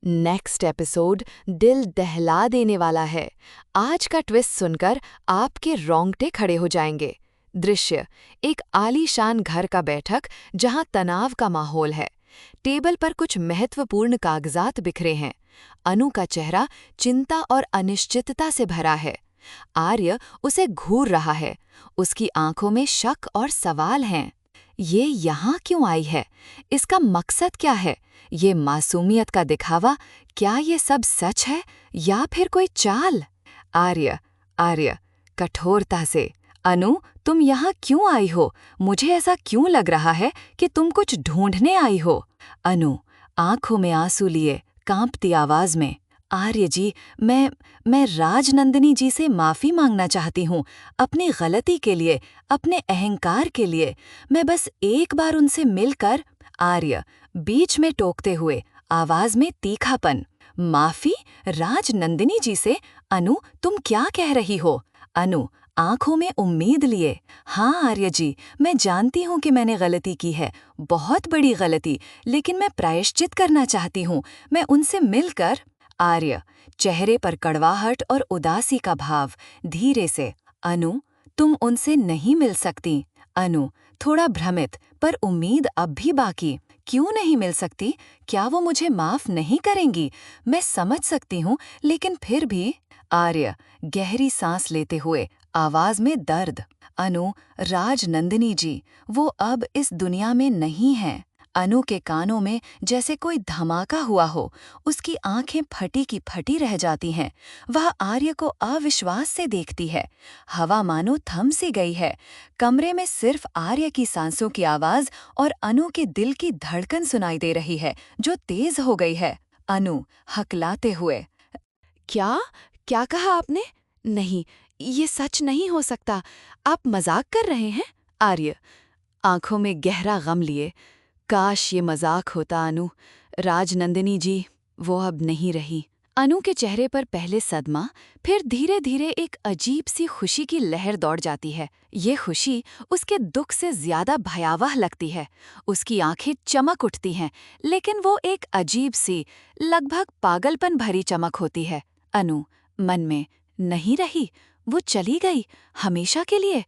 Next episode दिल दहला देने वाला है। आज का ट्विस्ट सुनकर आपके रोंगटे खड़े हो जाएंगे। दृश्य: एक आलीशान घर का बैठक जहां तनाव का माहौल है। टेबल पर कुछ महत्वपूर्ण कागजात बिखरे हैं। अनु का चेहरा चिंता और अनिश्चितता से भरा है। आर्य उसे घूर रहा है। उसकी आंखों में शक और सवाल हैं। ये यहाँ क्यों आई है? इसका मकसद क्या है? ये मासूमियत का दिखावा? क्या ये सब सच है या फिर कोई चाल? आर्य आर्य कठोरता से: अनु, तुम यहाँ क्यों आई हो? मुझे ऐसा क्यों लग रहा है कि तुम कुछ ढूंढने आई हो? अनु आंखों में आंसू लिए कांपती आवाज में: आर्य जी, मैं राजनंदिनी जी से माफी मांगना चाहती हूँ, अपनी गलती के लिए, अपने अहंकार के लिए। मैं बस एक बार उनसे मिलकर। आर्य बीच में टोकते हुए, आवाज में तीखापन: माफी? राजनंदिनी जी से? अनु, तुम क्या कह रही हो? अनु आंखों में उम्मीद लिए: हाँ आर्य जी, मैं जानती हूँ कि मैंने गलती की है, बहुत बड़ी गलती, लेकिन मैं प्रायश्चित करना चाहती हूँ। मैं उनसे मिलकर। आर्य चेहरे पर कड़वाहट और उदासी का भाव, धीरे से: अनु, तुम उनसे नहीं मिल सकती। अनु थोड़ा भ्रमित, पर उम्मीद अब भी बाकी: क्यों नहीं मिल सकती? क्या वो मुझे माफ नहीं करेंगी? मैं समझ सकती हूँ, लेकिन फिर भी। आर्य गहरी सांस लेते हुए, आवाज में दर्द: अनु, राजनंदिनी जी, वो अब इस दुनिया में नहीं हैं। अनु के कानों में जैसे कोई धमाका हुआ हो। उसकी आंखें फटी की फटी रह जाती हैं। वह आर्य को अविश्वास से देखती है। हवा मानो थम सी गई है। कमरे में सिर्फ आर्य की सांसों की आवाज और अनु के दिल की धड़कन सुनाई दे रही है, जो तेज हो गई है। अनु हकलाते हुए: क्या क्या कहा आपने? नहीं, ये सच नहीं हो सकता। आप मजाक कर रहे हैं? आर्य आंखों में गहरा गम लिए: काश ये मजाक होता अनु। राजनंदिनी जी, वो अब नहीं रही। अनु के चेहरे पर पहले सदमा, फिर धीरे धीरे एक अजीब सी खुशी की लहर दौड़ जाती है। ये खुशी उसके दुख से ज्यादा भयावह लगती है। उसकी आंखें चमक उठती हैं, लेकिन वो एक अजीब सी, लगभग पागलपन भरी चमक होती है। अनु मन में: नहीं रही? वो चली गई हमेशा के लिए?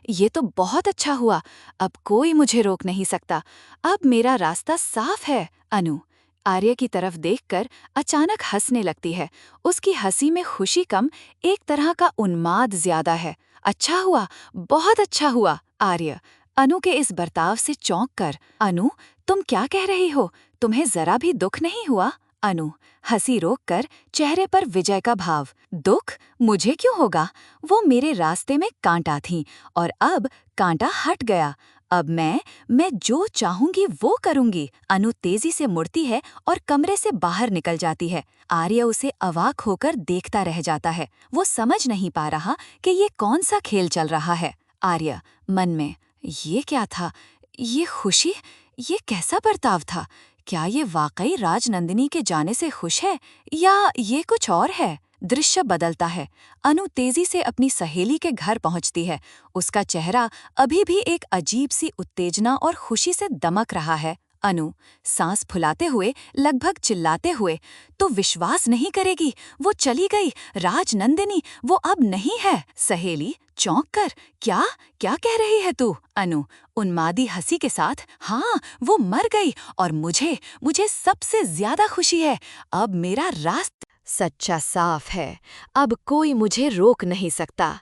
ये तो बहुत अच्छा हुआ। अब कोई मुझे रोक नहीं सकता। अब मेरा रास्ता साफ है। अनु आर्य की तरफ देखकर अचानक हंसने लगती है। उसकी हंसी में खुशी कम, एक तरह का उन्माद ज्यादा है। अच्छा हुआ, बहुत अच्छा हुआ। आर्य अनु के इस बर्ताव से चौंक कर: अनु, तुम क्या कह रही हो? तुम्हें जरा भी दुख नहीं हुआ? अनु हंसी रोककर, चेहरे पर विजय का भाव: दुख मुझे क्यों होगा? वो मेरे रास्ते में कांटा थी, और अब कांटा हट गया। अब मैं जो चाहूंगी वो करूंगी। अनु तेजी से मुड़ती है और कमरे से बाहर निकल जाती है। आर्य उसे अवाक होकर देखता रह जाता है। वो समझ नहीं पा रहा कि ये कौन सा खेल चल रहा है। आर्य मन में: ये क्या था? ये खुशी? ये कैसा बर्ताव था? क्या ये वाकई राजनंदिनी के जाने से खुश है, या ये कुछ और है? दृश्य बदलता है। अनु तेजी से अपनी सहेली के घर पहुंचती है। उसका चेहरा अभी भी एक अजीब सी उत्तेजना और खुशी से दमक रहा है। अनु सांस फुलाते हुए, लगभग चिल्लाते हुए: तो विश्वास नहीं करेगी, वो चली गई। राजनंदिनी वो अब नहीं है। सहेली चौंक कर: क्या क्या कह रही है तू? अनु उन्मादी हंसी के साथ: हाँ, वो मर गई, और मुझे सबसे ज्यादा खुशी है। अब मेरा रास्ता सच्चा साफ है। अब कोई मुझे रोक नहीं सकता।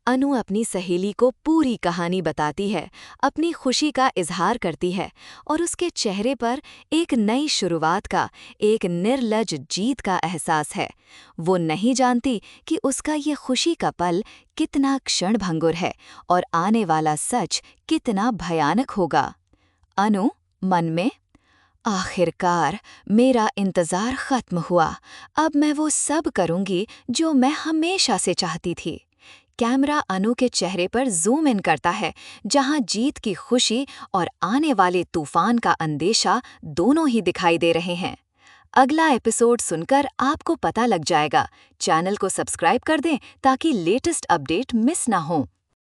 अनु अपनी सहेली को पूरी कहानी बताती है, अपनी खुशी का इजहार करती है, और उसके चेहरे पर एक नई शुरुआत का, एक निर्लज जीत का एहसास है। वो नहीं जानती कि उसका ये खुशी का पल कितना क्षणभंगुर है, और आने वाला सच कितना भयानक होगा। अनु मन में: आखिरकार मेरा इंतजार खत्म हुआ। अब मैं वो सब करूंगी जो मैं हमेशा से चाहती थी। कैमरा अनु के चेहरे पर जूम इन करता है, जहां जीत की खुशी और आने वाले तूफान का अंदेशा दोनों ही दिखाई दे रहे हैं। अगला एपिसोड सुनकर आपको पता लग जाएगा। चैनल को सब्सक्राइब कर दें ताकि लेटेस्ट अपडेट मिस ना हो।